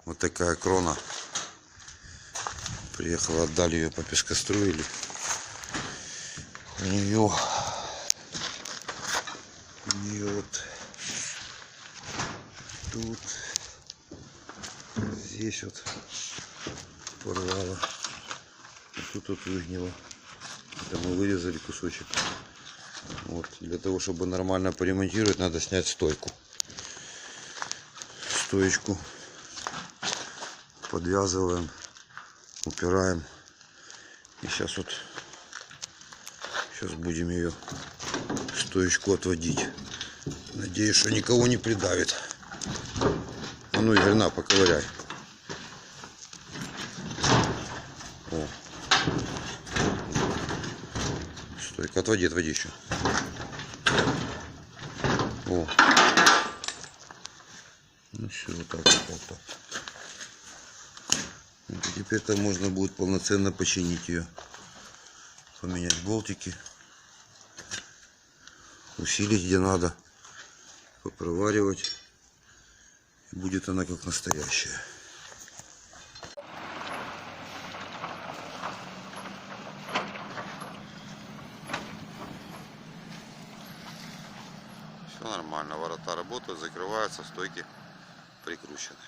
Вот такая крона. Приехала, отдали ее, по пескоструили. У нее вот тут, здесь вот порвало, а тут вот выгнило. Это мы вырезали кусочек. Вот. Для того, чтобы нормально поремонтировать, надо снять стойку. Стоечку подвязываем, упираем. И сейчас будем ее стоечку отводить. Надеюсь, что никого не придавит. А ну, Игорь, на, поковыряй. О. Стойка, отводи еще. О. Ну все, вот так вот. Вот, и теперь-то можно будет полноценно починить ее. Поменять болтики. Усилить где надо. Попроваривать. И будет она как настоящая. Все нормально. Ворота работают, закрываются, стойки прикручены.